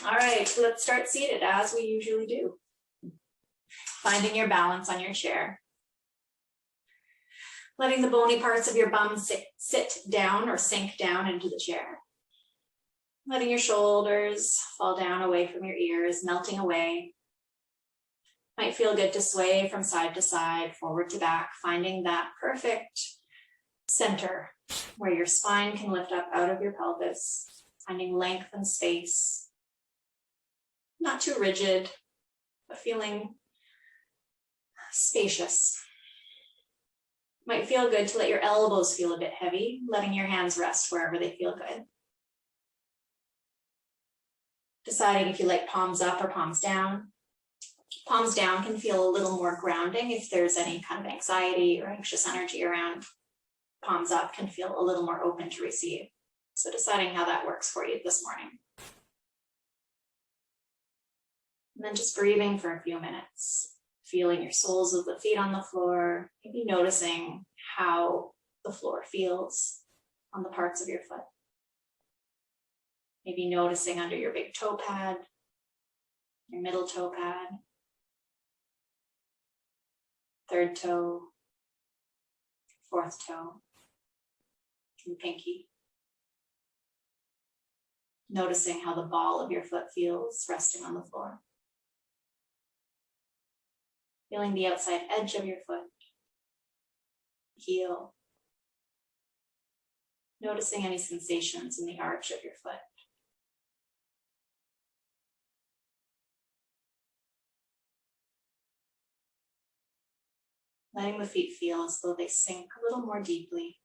All right, so let's start seated as we usually do. Finding your balance on your chair. Letting the bony parts of your bum sit down or sink down into the chair. Letting your shoulders fall down away from your ears, melting away. Might feel good to sway from side to side, forward to back, finding that perfect center where your spine can lift up out of your pelvis, finding length and space. Not too rigid, but feeling spacious. Might feel good to let your elbows feel a bit heavy, letting your hands rest wherever they feel good. Deciding if you like palms up or palms down. Palms down can feel a little more grounding if there's any kind of anxiety or anxious energy around. Palms up can feel a little more open to receive. So deciding how that works for you this morning. And then just breathing for a few minutes. Feeling your soles of the feet on the floor, maybe noticing how the floor feels on the parts of your foot. Maybe noticing under your big toe pad, your middle toe pad, third toe, fourth toe, and pinky. Noticing how the ball of your foot feels resting on the floor. Feeling the outside edge of your foot, heel. Noticing any sensations in the arch of your foot. Letting the feet feel as though they sink a little more deeply,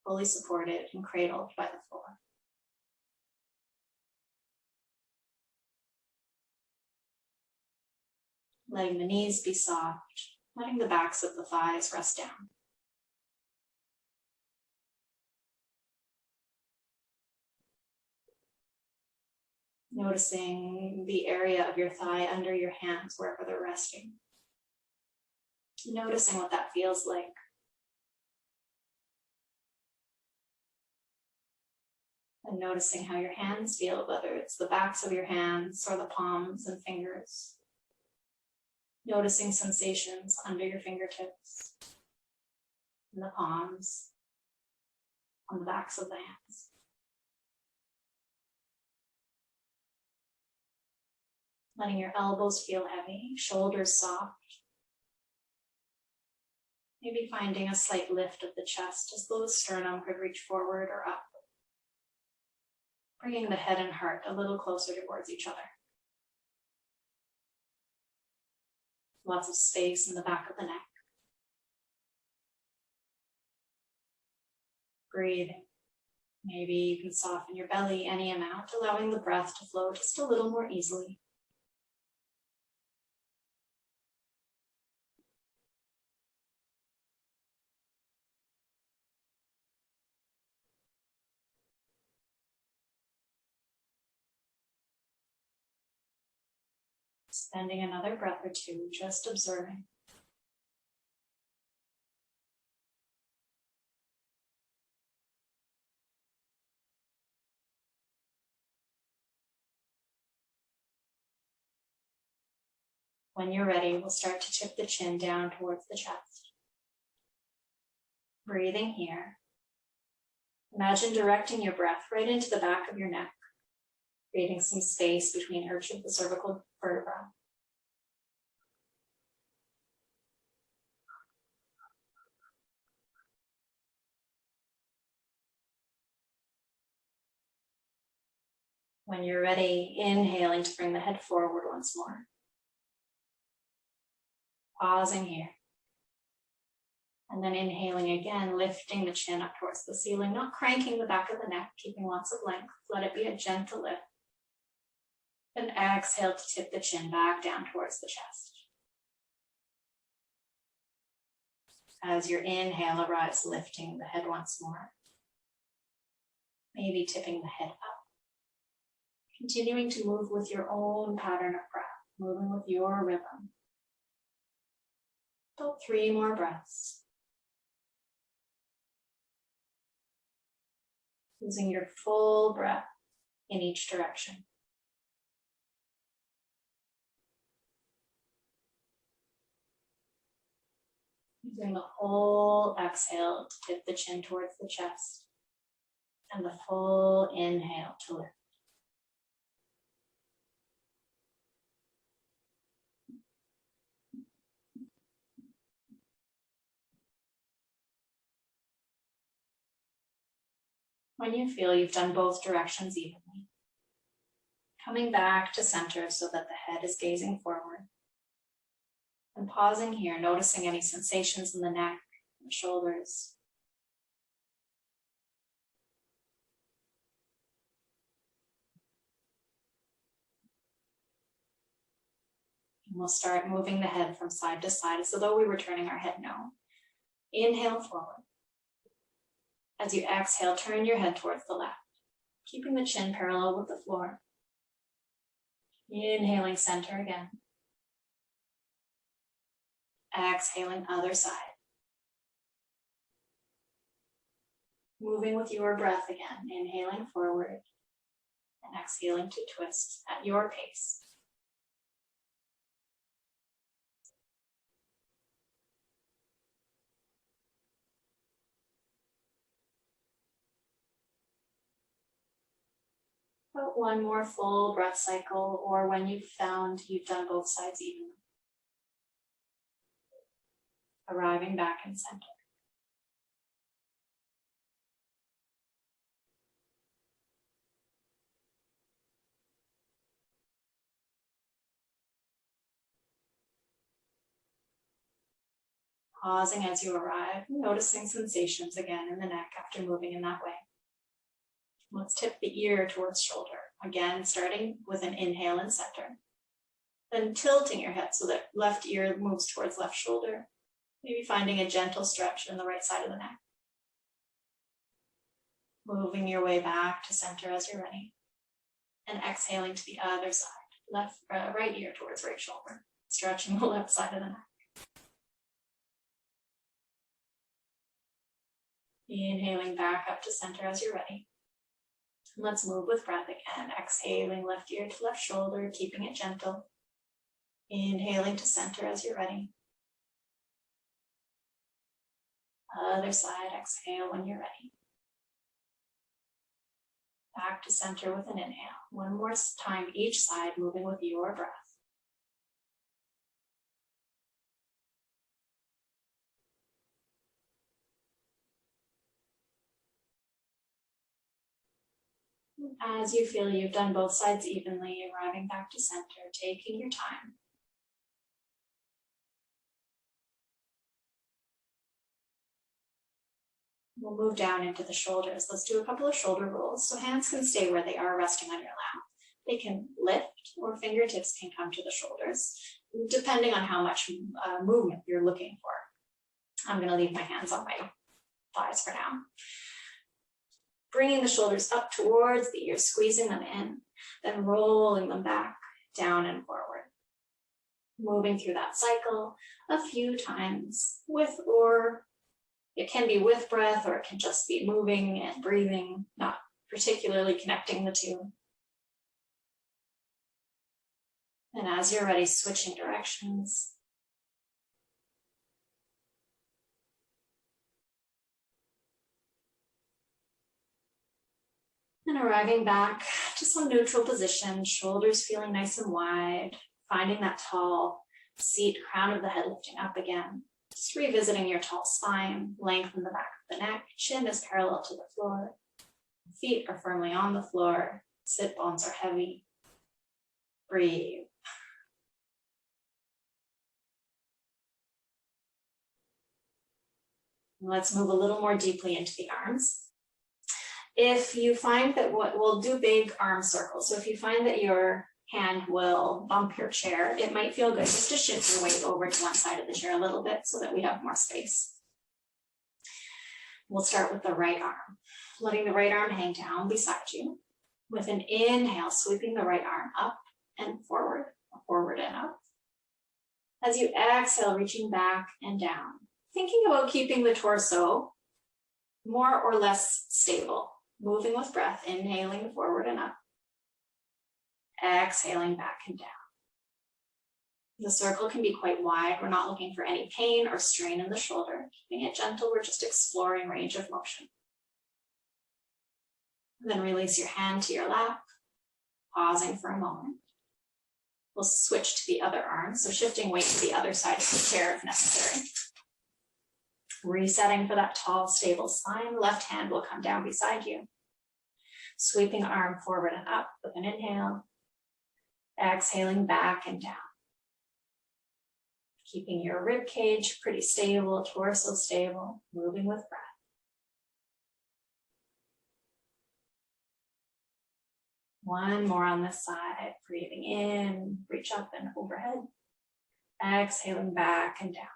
fully supported and cradled by the floor. Letting the knees be soft, letting the backs of the thighs rest down. Noticing the area of your thigh under your hands wherever they're resting. Noticing what that feels like. And noticing how your hands feel, whether it's the backs of your hands or the palms and fingers. Noticing sensations under your fingertips, in the palms, on the backs of the hands. Letting your elbows feel heavy, shoulders soft. Maybe finding a slight lift of the chest as though the sternum could reach forward or up. Bringing the head and heart a little closer towards each other. Lots of space in the back of the neck. Breathing. Maybe you can soften your belly any amount, allowing the breath to flow just a little more easily. Spending another breath or two, just observing. When you're ready, we'll start to tip the chin down towards the chest. Breathing here. Imagine directing your breath right into the back of your neck, creating some space between each of the cervical vertebrae. When you're ready, inhaling to bring the head forward once more. Pausing here. And then inhaling again, lifting the chin up towards the ceiling, not cranking the back of the neck, keeping lots of length. Let it be a gentle lift. Then exhale to tip the chin back down towards the chest. As your inhale arrives, lifting the head once more. Maybe tipping the head up. Continuing to move with your own pattern of breath, moving with your rhythm. About 3 more breaths. Using your full breath in each direction. Using the whole exhale to tip the chin towards the chest, and the full inhale to lift. When you feel you've done both directions evenly, coming back to center so that the head is gazing forward, and pausing here, noticing any sensations in the neck and the shoulders. And we'll start moving the head from side to side as though we were turning our head now. Inhale forward. As you exhale, turn your head towards the left, keeping the chin parallel with the floor. Inhaling center again. Exhaling other side. Moving with your breath again, inhaling forward and exhaling to twist at your pace. About one more full breath cycle, or when you've found you've done both sides evenly. Arriving back in center. Pausing as you arrive, noticing sensations again in the neck after moving in that way. Let's tip the ear towards shoulder. Again, starting with an inhale in center. Then tilting your head so that left ear moves towards left shoulder. Maybe finding a gentle stretch in the right side of the neck. Moving your way back to center as you're ready. And exhaling to the other side. Right ear towards right shoulder. Stretching the left side of the neck. Inhaling back up to center as you're ready. Let's move with breath again. Exhaling left ear to left shoulder, keeping it gentle. Inhaling to center as you're ready. Other side, exhale when you're ready. Back to center with an inhale. One more time each side, moving with your breath. As you feel you've done both sides evenly, arriving back to center, taking your time. We'll move down into the shoulders. Let's do a couple of shoulder rolls. So hands can stay where they are, resting on your lap. They can lift, or fingertips can come to the shoulders, depending on how much movement you're looking for. I'm going to leave my hands on my thighs for now. Bringing the shoulders up towards the ears, squeezing them in, then rolling them back, down and forward. Moving through that cycle a few times it can be with breath, or it can just be moving and breathing, not particularly connecting the two. And as you're ready, switching directions. And arriving back to some neutral position, shoulders feeling nice and wide, finding that tall seat, crown of the head lifting up again. Just revisiting your tall spine, lengthen the back of the neck, chin is parallel to the floor, feet are firmly on the floor, sit bones are heavy. Breathe. Let's move a little more deeply into the arms. If you find that we'll do big arm circles. So if you find that your hand will bump your chair, it might feel good just to shift your weight over to one side of the chair a little bit so that we have more space. We'll start with the right arm, letting the right arm hang down beside you. With an inhale, sweeping the right arm up and forward and up. As you exhale, reaching back and down. Thinking about keeping the torso more or less stable. Moving with breath, inhaling forward and up. Exhaling back and down. The circle can be quite wide. We're not looking for any pain or strain in the shoulder. Keeping it gentle, we're just exploring range of motion. Then release your hand to your lap, pausing for a moment. We'll switch to the other arm, so shifting weight to the other side of the chair if necessary. Resetting for that tall, stable spine. Left hand will come down beside you. Sweeping arm forward and up with an inhale. Exhaling back and down. Keeping your rib cage pretty stable, torso stable, moving with breath. One more on this side, breathing in, reach up and overhead. Exhaling back and down.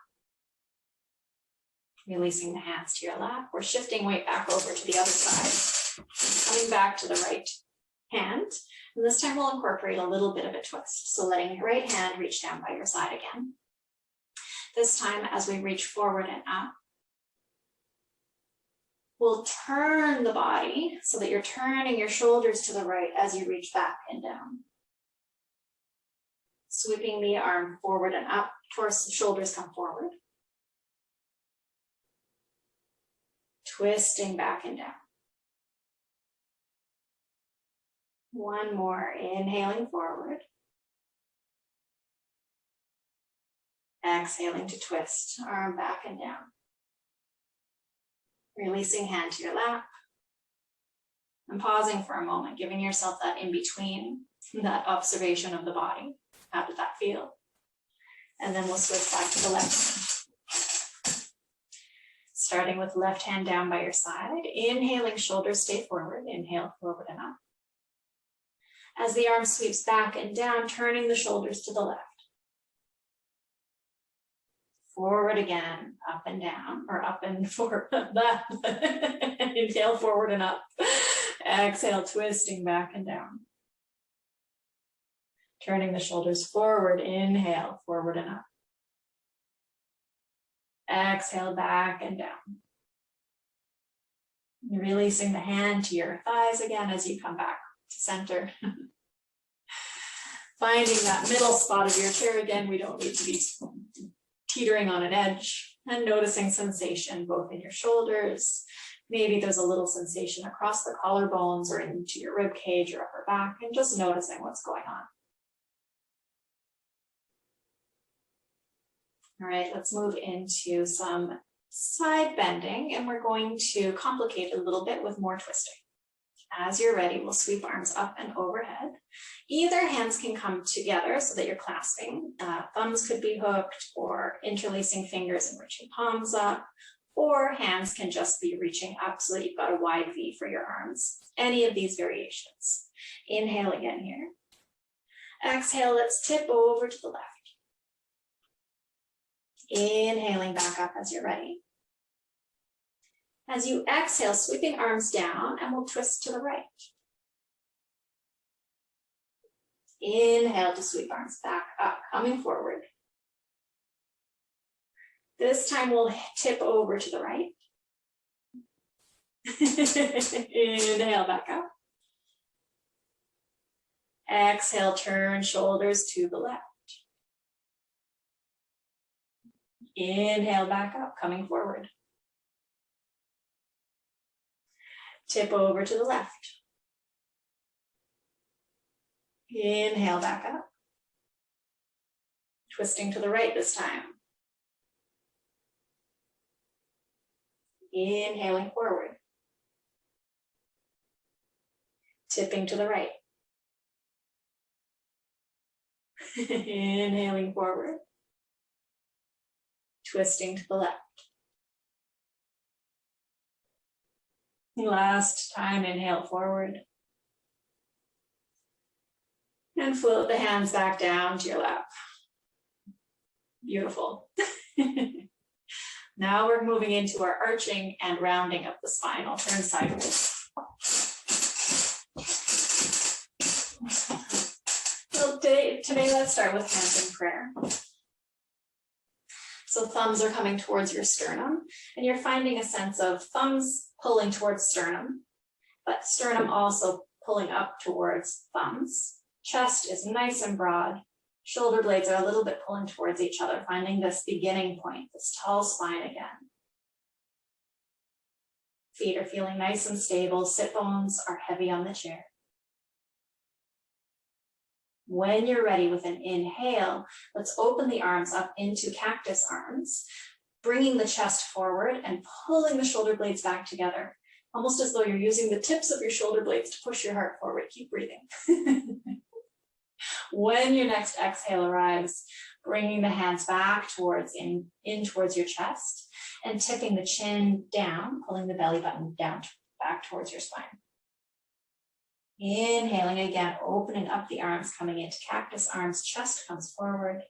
Releasing the hands to your lap. We're shifting weight back over to the other side. Coming back to the right hand. And this time we'll incorporate a little bit of a twist. So letting your right hand reach down by your side again. This time as we reach forward and up, we'll turn the body so that you're turning your shoulders to the right as you reach back and down. Sweeping the arm forward and up, torso, shoulders come forward. Twisting back and down. One more, inhaling forward. Exhaling to twist, arm back and down. Releasing hand to your lap. And pausing for a moment, giving yourself that in between, that observation of the body. How did that feel? And then we'll switch back to the left hand. Starting with left hand down by your side. Inhaling, shoulders stay forward. Inhale, forward and up. As the arm sweeps back and down, turning the shoulders to the left. Forward again, up and down, or up and forward. Inhale, forward and up. Exhale, twisting back and down. Turning the shoulders forward, inhale, forward and up. Exhale, back and down. Releasing the hand to your thighs again as you come back to center. Finding that middle spot of your chair again. We don't need to be teetering on an edge, and noticing sensation both in your shoulders. Maybe there's a little sensation across the collarbones or into your rib cage or upper back, and just noticing what's going on. All right, let's move into some side bending, and we're going to complicate it a little bit with more twisting. As you're ready, we'll sweep arms up and overhead. Either hands can come together so that you're clasping. Thumbs could be hooked, or interlacing fingers and reaching palms up, or hands can just be reaching up so that you've got a wide V for your arms. Any of these variations. Inhale again here. Exhale, let's tip over to the left. Inhaling back up as you're ready. As you exhale, sweeping arms down, and we'll twist to the right. Inhale to sweep arms back up, coming forward. This time we'll tip over to the right. Inhale back up. Exhale, turn shoulders to the left. Inhale back up, coming forward. Tip over to the left. Inhale back up. Twisting to the right this time. Inhaling forward. Tipping to the right. Inhaling forward. Twisting to the left. Last time, inhale forward. And float the hands back down to your lap. Beautiful. Now we're moving into our arching and rounding of the spine. I'll turn sideways. So today let's start with hands in prayer. So thumbs are coming towards your sternum, and you're finding a sense of thumbs pulling towards sternum, but sternum also pulling up towards thumbs. Chest is nice and broad, Shoulder blades are a little bit pulling towards each other, finding this beginning point, this tall spine again. Feet are feeling nice and stable. Sit bones are heavy on the chair. When you're ready with an inhale, let's open the arms up into cactus arms, bringing the chest forward and pulling the shoulder blades back together, almost as though you're using the tips of your shoulder blades to push your heart forward. Keep breathing. When your next exhale arrives, bringing the hands back towards in towards your chest and tipping the chin down, pulling the belly button down back towards your spine. Inhaling again, opening up the arms, coming into cactus arms, chest comes forward.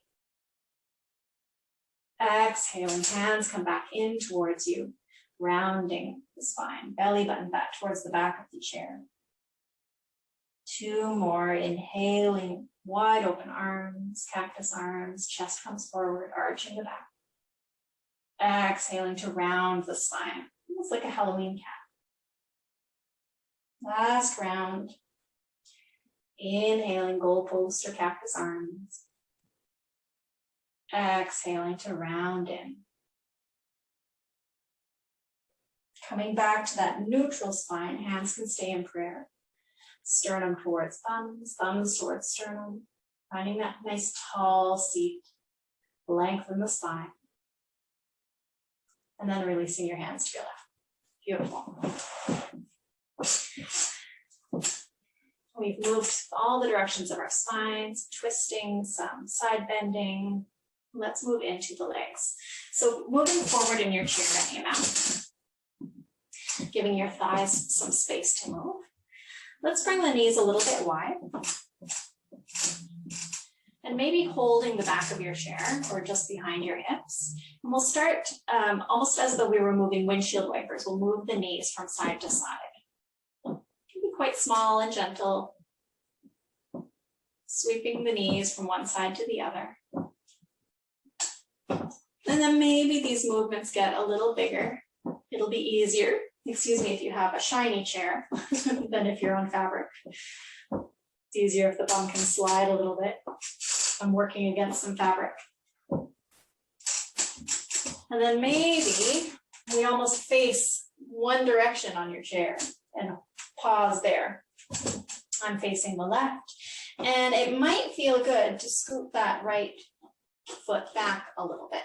Exhaling, hands come back in towards you, rounding the spine, belly button back towards the back of the chair. 2 more, inhaling, wide open arms, cactus arms, chest comes forward, arching the back. Exhaling to round the spine, almost like a Halloween cat. Last round. Inhaling, goalpost or cactus arms. Exhaling to round in. Coming back to that neutral spine, hands can stay in prayer. Sternum towards thumbs, thumbs towards sternum. Finding that nice tall seat. Lengthen the spine. And then releasing your hands to your left. Beautiful. We've moved all the directions of our spines, twisting, some side bending. Let's move into the legs. So moving forward in your chair any amount. Giving your thighs some space to move. Let's bring the knees a little bit wide. And maybe holding the back of your chair or just behind your hips. And we'll start almost as though we were moving windshield wipers. We'll move the knees from side to side. It can be quite small and gentle. Sweeping the knees from one side to the other. And then maybe these movements get a little bigger. It'll be easier, excuse me, if you have a shiny chair than if you're on fabric. It's easier if the bum can slide a little bit. I'm working against some fabric. And then maybe we almost face one direction on your chair and pause there. I'm facing the left. And it might feel good to scoot that right foot back a little bit,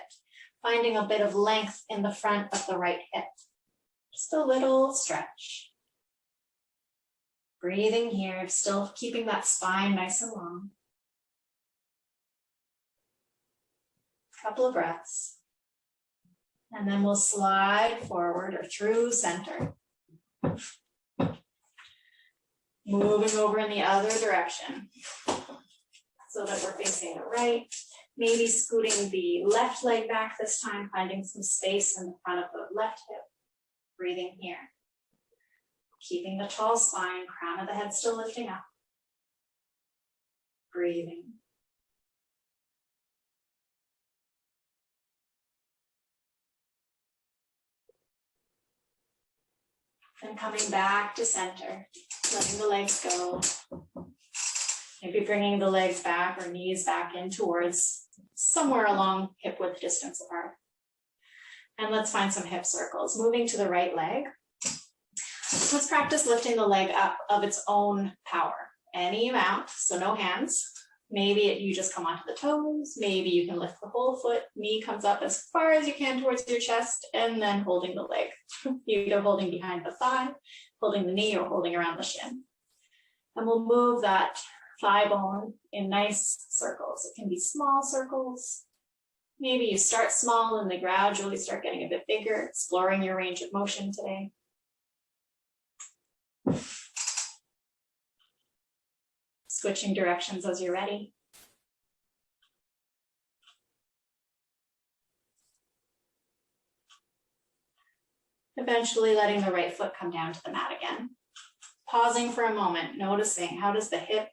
finding a bit of length in the front of the right hip. Just a little stretch. Breathing here, still keeping that spine nice and long. Couple of breaths. And then we'll slide forward or through center. Moving over in the other direction so that we're facing the right. Maybe scooting the left leg back this time, finding some space in the front of the left hip. Breathing here. Keeping the tall spine, crown of the head still lifting up. Breathing. And coming back to center, letting the legs go. Maybe bringing the legs back or knees back in towards somewhere along hip width distance apart. And let's find some hip circles. Moving to the right leg. Let's practice lifting the leg up of its own power. Any amount, so no hands. Maybe you just come onto the toes. Maybe you can lift the whole foot. Knee comes up as far as you can towards your chest and then holding the leg. Either holding behind the thigh, holding the knee, or holding around the shin. And we'll move that thigh bone in nice circles. It can be small circles. Maybe you start small and then gradually start getting a bit bigger, exploring your range of motion today. Switching directions as you're ready. Eventually letting the right foot come down to the mat again. Pausing for a moment, noticing how does the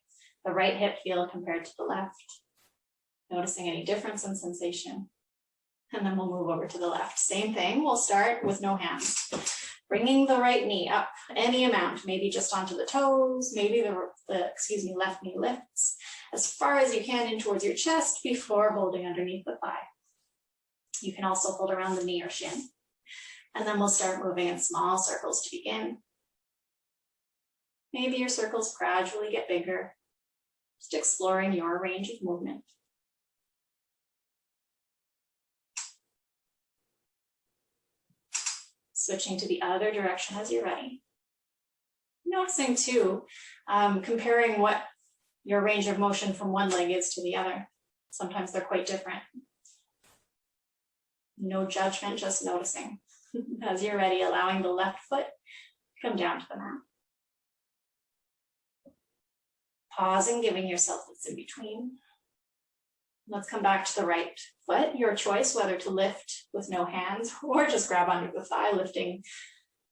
right hip feel compared to the left. Noticing any difference in sensation. And then we'll move over to the left. Same thing, we'll start with no hands. Bringing the right knee up any amount, maybe just onto the toes, maybe the left knee lifts, as far as you can in towards your chest before holding underneath the thigh. You can also hold around the knee or shin. And then we'll start moving in small circles to begin. Maybe your circles gradually get bigger, just exploring your range of movement. Switching to the other direction as you're ready. Noticing too, comparing what your range of motion from one leg is to the other. Sometimes they're quite different. No judgment, just noticing. As you're ready, allowing the left foot to come down to the mat. Pausing, giving yourself what's in between. Let's come back to the right foot. Your choice, whether to lift with no hands or just grab under the thigh, lifting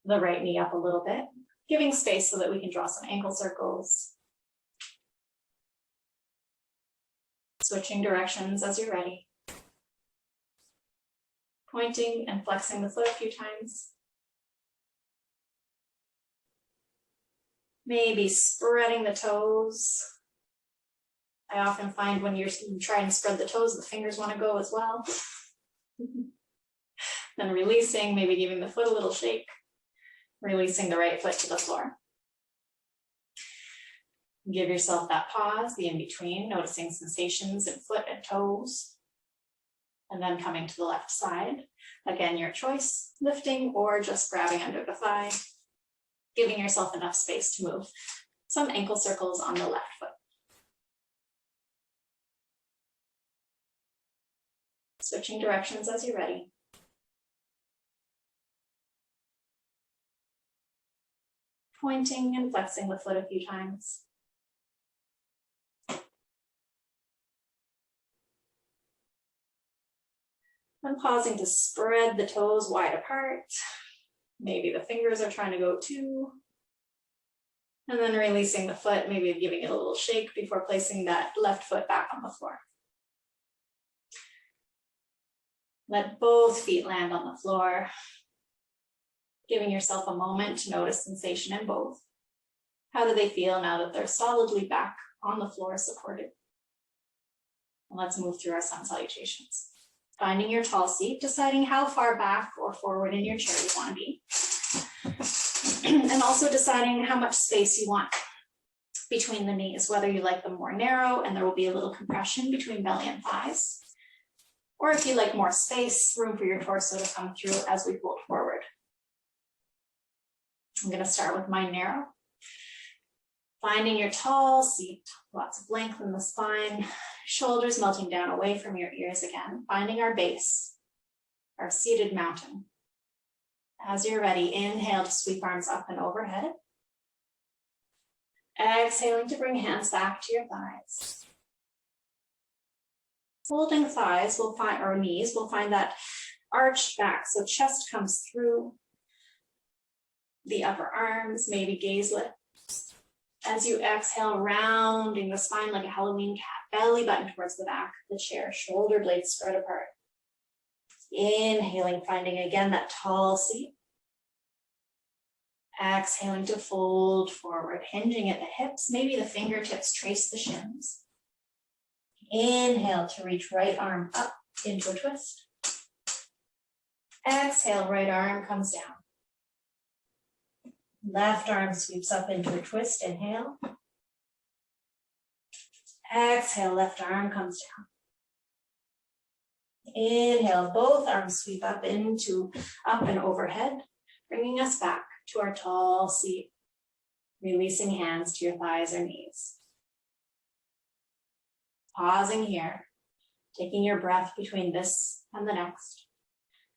the right knee up a little bit, giving space so that we can draw some ankle circles. Switching directions as you're ready. Pointing and flexing the foot a few times. Maybe spreading the toes. I often find when you're trying to spread the toes, the fingers want to go as well. Then releasing, maybe giving the foot a little shake. Releasing the right foot to the floor. Give yourself that pause, the in-between, noticing sensations in foot and toes. And then coming to the left side. Again, your choice, lifting or just grabbing under the thigh. Giving yourself enough space to move some ankle circles on the left foot. Switching directions as you're ready. Pointing and flexing the foot a few times. And pausing to spread the toes wide apart. Maybe the fingers are trying to go too. And then releasing the foot, maybe giving it a little shake before placing that left foot back on the floor. Let both feet land on the floor. Giving yourself a moment to notice sensation in both. How do they feel now that they're solidly back on the floor supported? And let's move through our sun salutations. Finding your tall seat, deciding how far back or forward in your chair you want to be. And also deciding how much space you want between the knees, whether you like them more narrow and there will be a little compression between belly and thighs, or if you like more space, room for your torso to come through as we fold forward. I'm going to start with my narrow. Finding your tall seat, lots of length in the spine, shoulders melting down away from your ears again, finding our base, our seated mountain. As you're ready, inhale to sweep arms up and overhead. Exhaling to bring hands back to your thighs. Holding thighs, we'll find, or knees, we'll find that arched back, so chest comes through the upper arms, maybe gaze lift. As you exhale, rounding the spine like a Halloween cat, belly button towards the back of the chair, shoulder blades spread apart. Inhaling, finding again that tall seat. Exhaling to fold forward, hinging at the hips, maybe the fingertips trace the shins. Inhale to reach right arm up into a twist. Exhale, right arm comes down. Left arm sweeps up into a twist, inhale. Exhale, left arm comes down. Inhale, both arms sweep up and overhead, bringing us back to our tall seat, releasing hands to your thighs or knees. Pausing here, taking your breath between this and the next,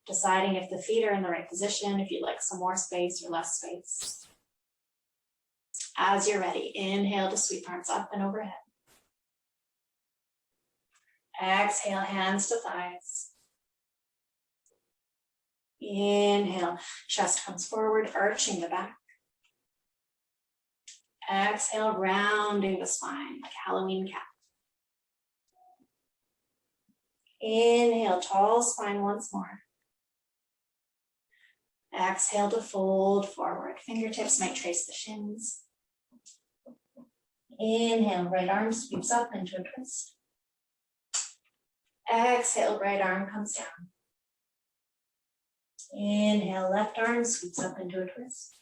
deciding if the feet are in the right position, if you'd like some more space or less space. As you're ready, inhale to sweep arms up and overhead. Exhale, hands to thighs. Inhale, chest comes forward, arching the back. Exhale, rounding the spine like Halloween cat. Inhale, tall spine once more. Exhale to fold forward. Fingertips might trace the shins. Inhale, right arm sweeps up into a twist. Exhale, right arm comes down. Inhale, left arm sweeps up into a twist.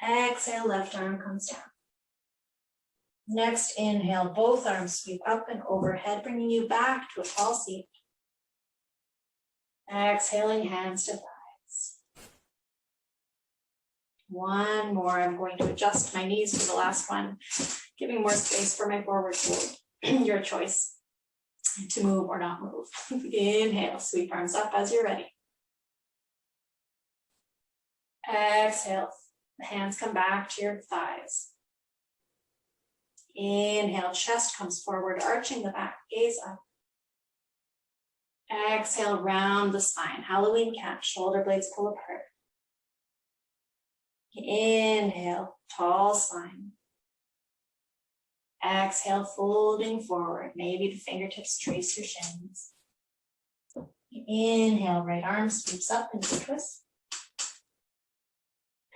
Exhale, left arm comes down. Next, inhale, both arms sweep up and overhead, bringing you back to a tall seat. Exhaling, hands to thighs. One more. I'm going to adjust my knees for the last one, giving more space for my forward fold. Your choice to move or not move. Inhale, sweep arms up as you're ready. Exhale, the hands come back to your thighs. Inhale, chest comes forward, arching the back, gaze up. Exhale, round the spine, Halloween cat, shoulder blades pull apart. Inhale, tall spine. Exhale, folding forward, maybe the fingertips trace your shins. Inhale, right arm sweeps up into a twist.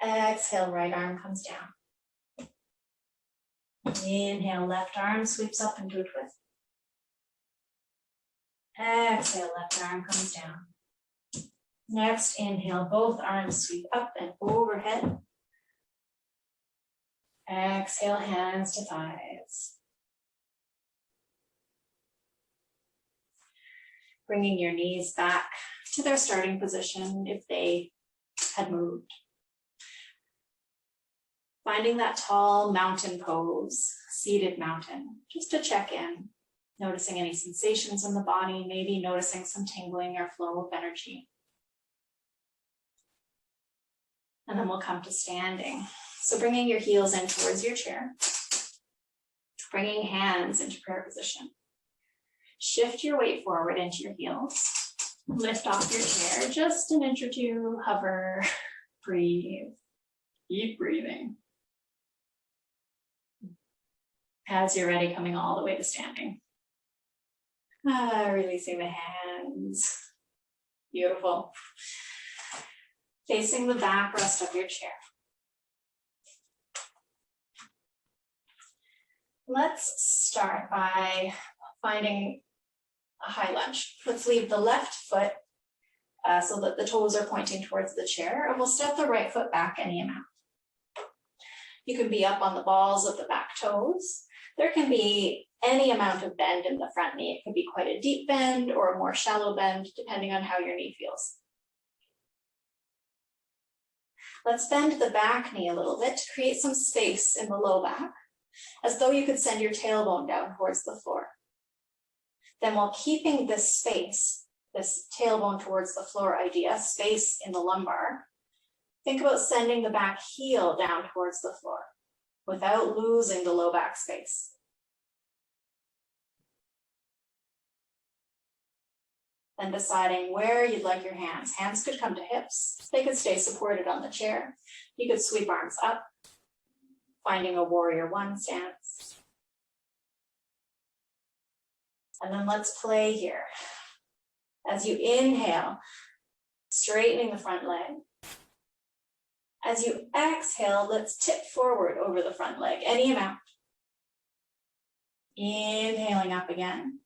Exhale, right arm comes down. Inhale, left arm sweeps up into a twist. Exhale, left arm comes down. Next, inhale, both arms sweep up and overhead. Exhale, hands to thighs. Bringing your knees back to their starting position if they had moved. Finding that tall mountain pose, seated mountain, just to check in. Noticing any sensations in the body, maybe noticing some tingling or flow of energy. And then we'll come to standing. So bringing your heels in towards your chair. Bringing hands into prayer position. Shift your weight forward into your heels. Lift off your chair just an inch or two. Hover, breathe. Keep breathing. As you're ready, coming all the way to standing. Releasing the hands. Beautiful. Facing the backrest of your chair. Let's start by finding a high lunge. Let's leave the left foot so that the toes are pointing towards the chair, and we'll step the right foot back any amount. You can be up on the balls of the back toes. There can be any amount of bend in the front knee. It could be quite a deep bend or a more shallow bend, depending on how your knee feels. Let's bend the back knee a little bit to create some space in the low back, as though you could send your tailbone down towards the floor. Then while keeping this space, this tailbone towards the floor idea, space in the lumbar, think about sending the back heel down towards the floor without losing the low back space. Then deciding where you'd like your hands. Hands could come to hips. They could stay supported on the chair. You could sweep arms up, finding a warrior one stance. And then let's play here. As you inhale, straightening the front leg. As you exhale, let's tip forward over the front leg, any amount. Inhaling up again.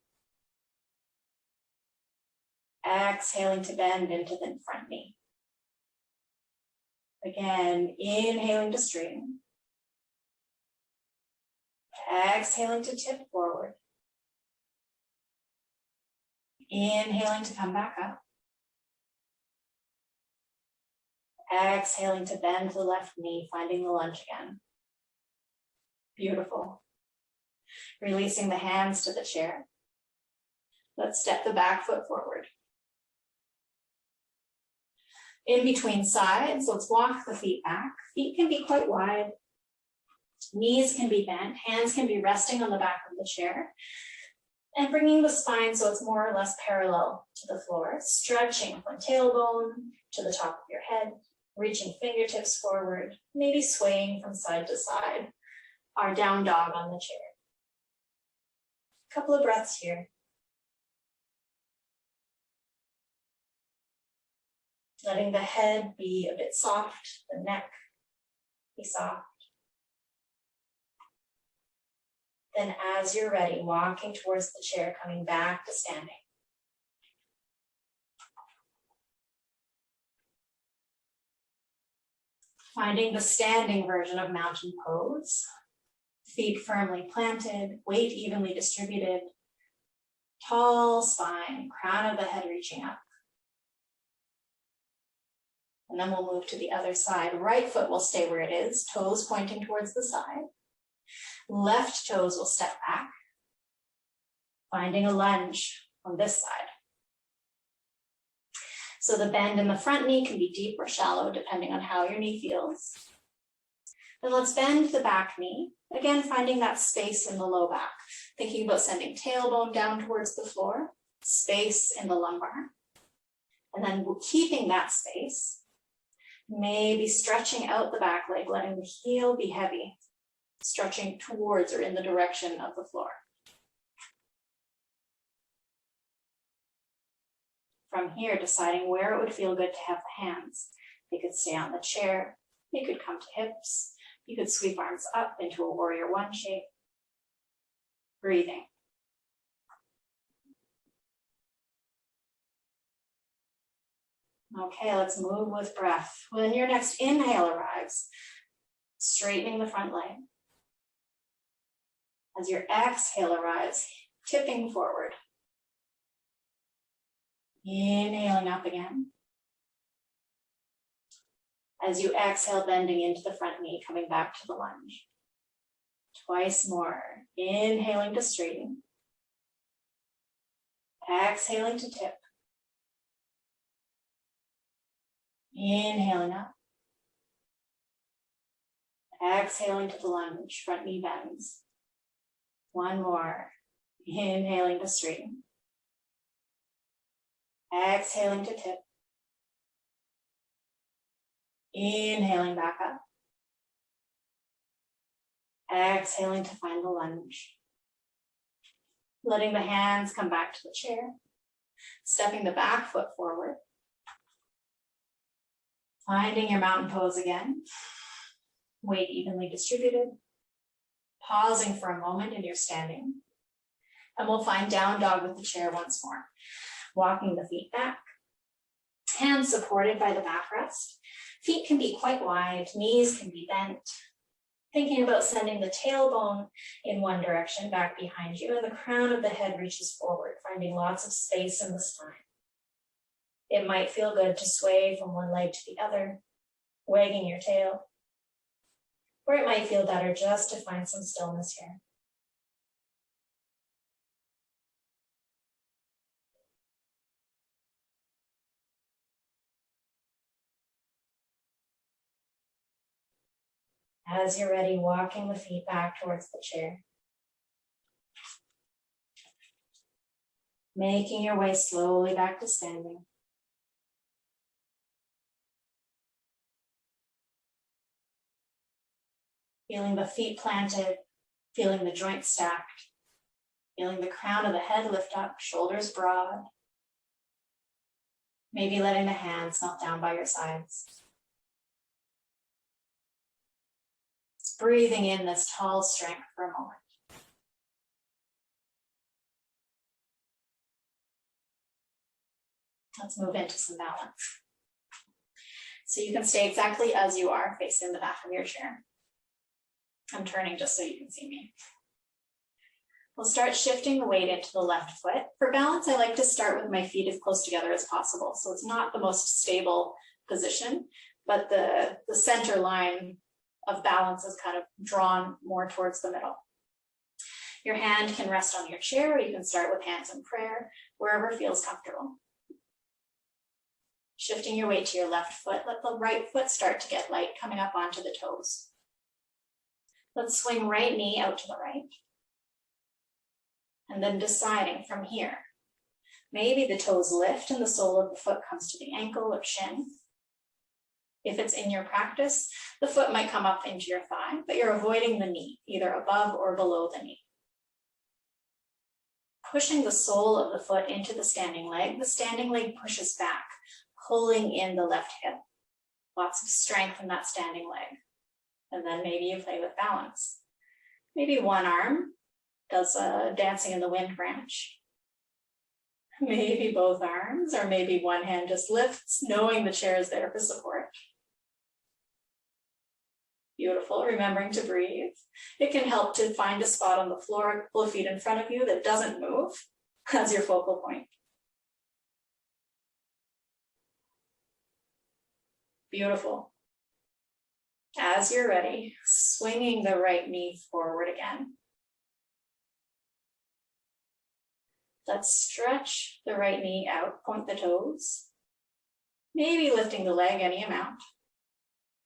Exhaling to bend into the front knee. Again, inhaling to straighten. Exhaling to tip forward. Inhaling to come back up. Exhaling to bend the left knee, finding the lunge again. Beautiful. Releasing the hands to the chair. Let's step the back foot forward. In between sides, let's walk the feet back. Feet can be quite wide. Knees can be bent. Hands can be resting on the back of the chair. And bringing the spine so it's more or less parallel to the floor. Stretching from tailbone to the top of your head. Reaching fingertips forward. Maybe swaying from side to side. Our down dog on the chair. A couple of breaths here. Letting the head be a bit soft, the neck be soft. Then as you're ready, walking towards the chair, coming back to standing. Finding the standing version of mountain pose. Feet firmly planted, weight evenly distributed. Tall spine, crown of the head reaching up. And then we'll move to the other side. Right foot will stay where it is, toes pointing towards the side. Left toes will step back, finding a lunge on this side. So the bend in the front knee can be deep or shallow, depending on how your knee feels. Then let's bend the back knee, again finding that space in the low back, thinking about sending tailbone down towards the floor, space in the lumbar, and then keeping that space, maybe stretching out the back leg, letting the heel be heavy, stretching towards or in the direction of the floor. From here, deciding where it would feel good to have the hands. They could stay on the chair, they could come to hips, you could sweep arms up into a warrior one shape. Breathing. Okay, let's move with breath. When your next inhale arrives, straightening the front leg. As your exhale arrives, tipping forward. Inhaling up again. As you exhale, bending into the front knee, coming back to the lunge. Twice more. Inhaling to straighten. Exhaling to tip. Inhaling up. Exhaling to the lunge, front knee bends. One more. Inhaling to straighten. Exhaling to tip. Inhaling back up. Exhaling to find the lunge. Letting the hands come back to the chair. Stepping the back foot forward. Finding your mountain pose again. Weight evenly distributed. Pausing for a moment in your standing. And we'll find down dog with the chair once more. Walking the feet back. Hands supported by the backrest. Feet can be quite wide, knees can be bent. Thinking about sending the tailbone in one direction back behind you, and the crown of the head reaches forward, finding lots of space in the spine. It might feel good to sway from one leg to the other, wagging your tail. Or it might feel better just to find some stillness here. As you're ready, walking the feet back towards the chair. Making your way slowly back to standing. Feeling the feet planted, feeling the joints stacked, feeling the crown of the head lift up, shoulders broad. Maybe letting the hands melt down by your sides. Breathing in this tall strength for a moment. Let's move into some balance. So you can stay exactly as you are, facing the back of your chair. I'm turning just so you can see me. We'll start shifting the weight into the left foot. For balance, I like to start with my feet as close together as possible. So it's not the most stable position, but the center line of balance is kind of drawn more towards the middle. Your hand can rest on your chair, or you can start with hands in prayer, wherever feels comfortable. Shifting your weight to your left foot, let the right foot start to get light, coming up onto the toes. Let's swing right knee out to the right. And then deciding from here, maybe the toes lift and the sole of the foot comes to the ankle or shin. If it's in your practice, the foot might come up into your thigh, but you're avoiding the knee, either above or below the knee. Pushing the sole of the foot into the standing leg pushes back, pulling in the left hip. Lots of strength in that standing leg. And then maybe you play with balance. Maybe one arm does a dancing in the wind branch. Maybe both arms, or maybe one hand just lifts, knowing the chair is there for support. Beautiful, remembering to breathe. It can help to find a spot on the floor, a couple of feet in front of you that doesn't move as your focal point. Beautiful. As you're ready, swinging the right knee forward again. Let's stretch the right knee out, point the toes. Maybe lifting the leg any amount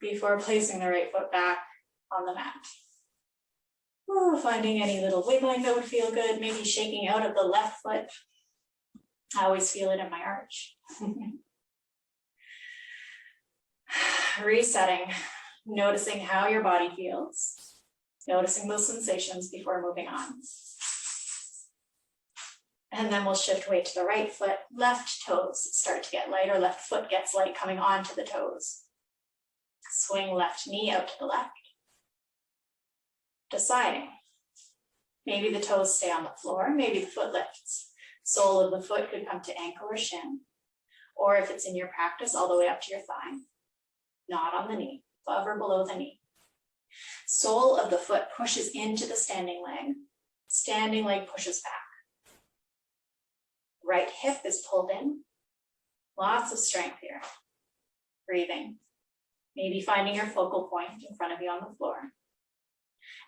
before placing the right foot back on the mat. Ooh, finding any little wiggling that would feel good, maybe shaking out of the left foot. I always feel it in my arch. Resetting, noticing how your body feels, noticing those sensations before moving on. And then we'll shift weight to the right foot, left toes start to get light, or left foot gets light coming onto the toes. Swing left knee out to the left. Deciding, maybe the toes stay on the floor, maybe the foot lifts. Sole of the foot could come to ankle or shin, or if it's in your practice, all the way up to your thigh. Not on the knee, above or below the knee. Sole of the foot pushes into the standing leg pushes back. Right hip is pulled in. Lots of strength here. Breathing. Maybe finding your focal point in front of you on the floor.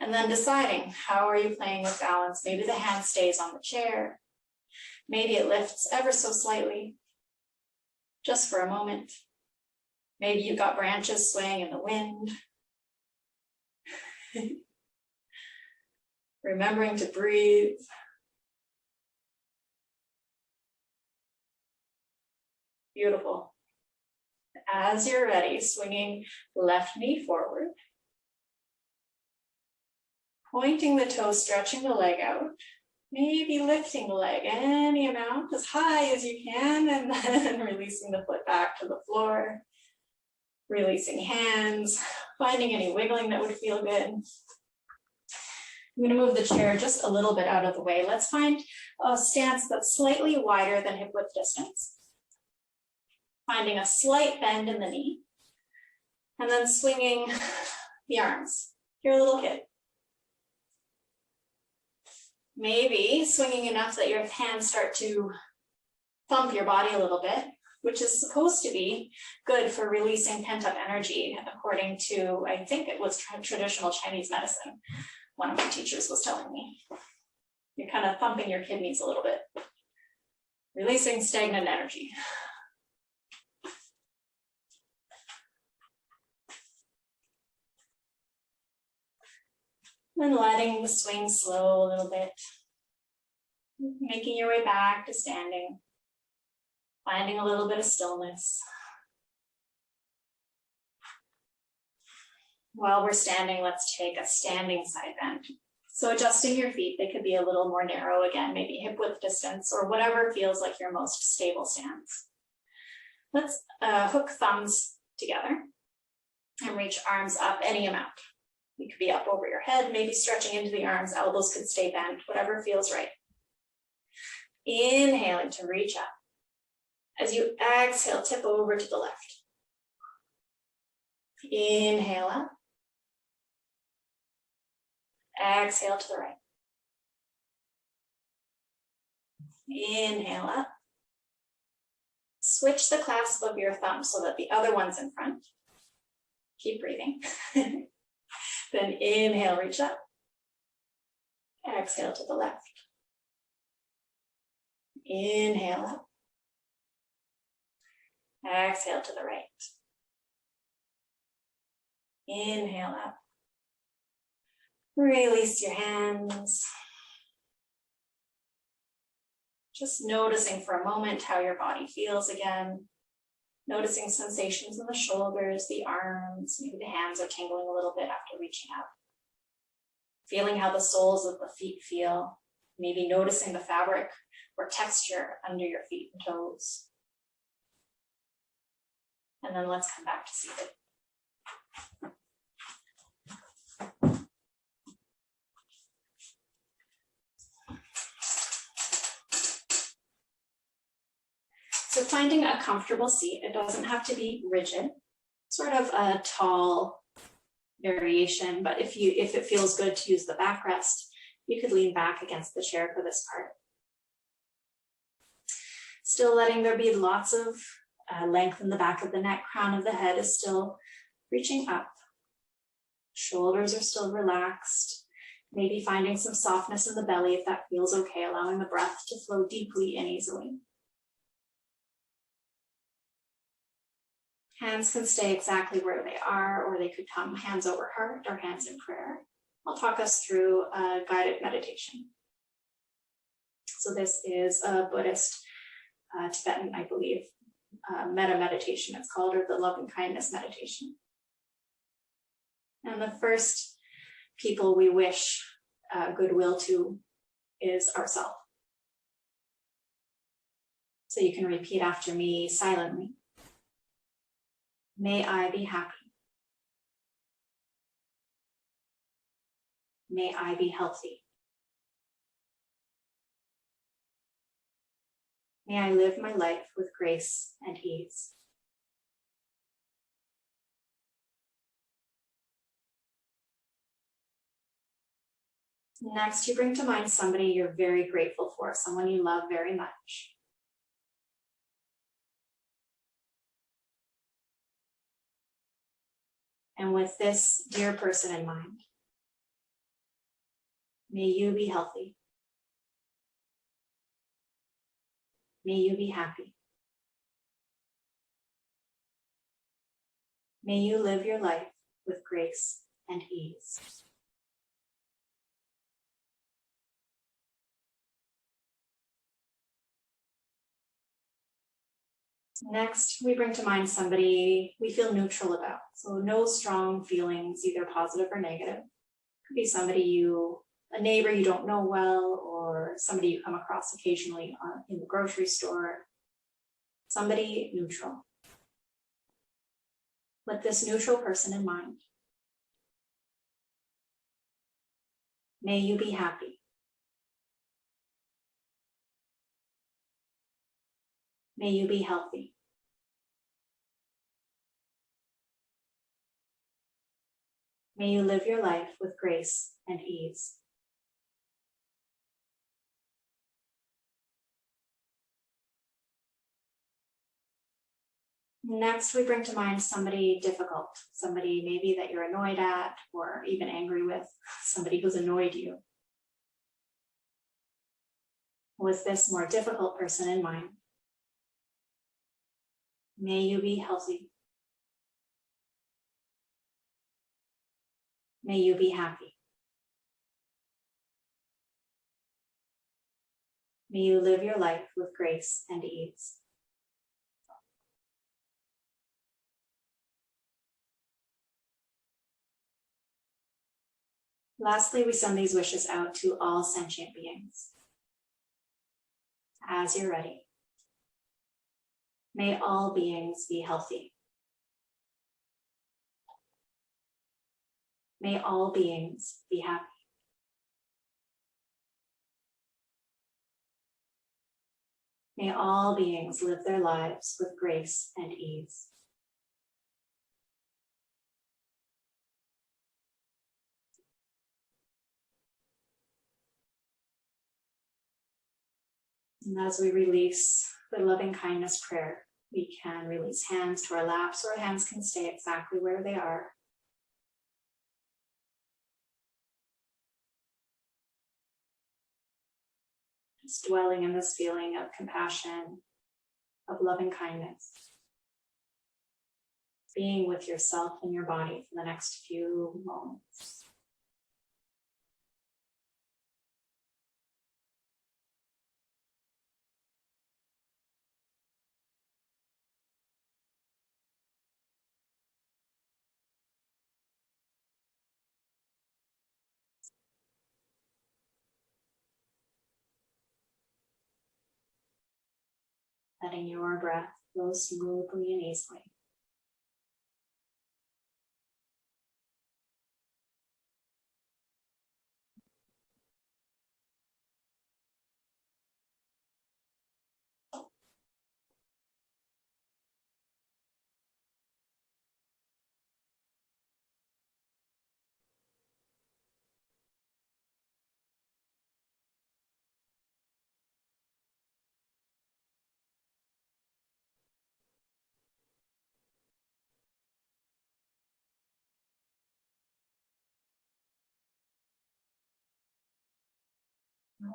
And then deciding, how are you playing with balance? Maybe the hand stays on the chair. Maybe it lifts ever so slightly, just for a moment. Maybe you've got branches swaying in the wind. Remembering to breathe. Beautiful. As you're ready, swinging left knee forward. Pointing the toes, stretching the leg out. Maybe lifting the leg any amount, as high as you can, and then releasing the foot back to the floor. Releasing hands, finding any wiggling that would feel good. I'm going to move the chair just a little bit out of the way. Let's find a stance that's slightly wider than hip width distance. Finding a slight bend in the knee, and then swinging the arms. You're a little kid. Maybe swinging enough that your hands start to thump your body a little bit, which is supposed to be good for releasing pent-up energy, according to, I think it was traditional Chinese medicine. One of my teachers was telling me. You're kind of thumping your kidneys a little bit, releasing stagnant energy. And letting the swing slow a little bit. Making your way back to standing. Finding a little bit of stillness. While we're standing, let's take a standing side bend. So adjusting your feet, they could be a little more narrow again, maybe hip width distance, or whatever feels like your most stable stance. Let's hook thumbs together and reach arms up any amount. You could be up over your head, maybe stretching into the arms, elbows could stay bent, whatever feels right. Inhaling to reach up. As you exhale, tip over to the left. Inhale up. Exhale to the right. Inhale up. Switch the clasp of your thumb so that the other one's in front. Keep breathing. Then inhale, reach up. Exhale to the left. Inhale up. Exhale to the right. Inhale up. Release your hands. Just noticing for a moment how your body feels again. Noticing sensations in the shoulders, the arms, maybe the hands are tingling a little bit after reaching up. Feeling how the soles of the feet feel. Maybe noticing the fabric or texture under your feet and toes. And then let's come back to seated. finding a comfortable seat. It doesn't have to be rigid, sort of a tall variation, but if it feels good to use the backrest, you could lean back against the chair for this part. Still letting there be lots of length in the back of the neck. Crown of the head is still reaching up. Shoulders are still relaxed. Maybe finding some softness in the belly if that feels okay, allowing the breath to flow deeply and easily. Hands can stay exactly where they are, or they could come hands over heart or hands in prayer. I'll talk us through a guided meditation. So this is a Buddhist, Tibetan, I believe, metta meditation it's called, or the loving kindness meditation. And the first people we wish goodwill to is ourselves. So you can repeat after me silently. May I be happy. May I be healthy. May I live my life with grace and ease. Next, you bring to mind somebody you're very grateful for, someone you love very much. And with this dear person in mind, may you be healthy. May you be happy. May you live your life with grace and ease. Next, we bring to mind somebody we feel neutral about. So no strong feelings, either positive or negative. It could be somebody a neighbor you don't know well, or somebody you come across occasionally in the grocery store. Somebody neutral. With this neutral person in mind, may you be happy. May you be healthy. May you live your life with grace and ease. Next, we bring to mind somebody difficult, somebody maybe that you're annoyed at or even angry with, somebody who's annoyed you. With this more difficult person in mind, may you be healthy. May you be happy. May you live your life with grace and ease. Lastly, we send these wishes out to all sentient beings. As you're ready, may all beings be healthy. May all beings be happy. May all beings live their lives with grace and ease. And as we release the loving kindness prayer, we can release hands to our laps, or our hands can stay exactly where they are. Just dwelling in this feeling of compassion, of loving kindness. Being with yourself and your body for the next few moments. Letting your breath flow smoothly and easily.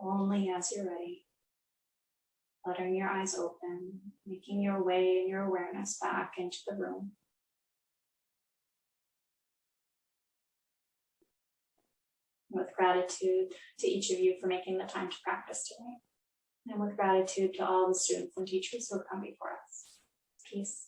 Only as you're ready. Letting your eyes open, making your way in your awareness back into the room. With gratitude to each of you for making the time to practice today. And with gratitude to all the students and teachers who have come before us. Peace.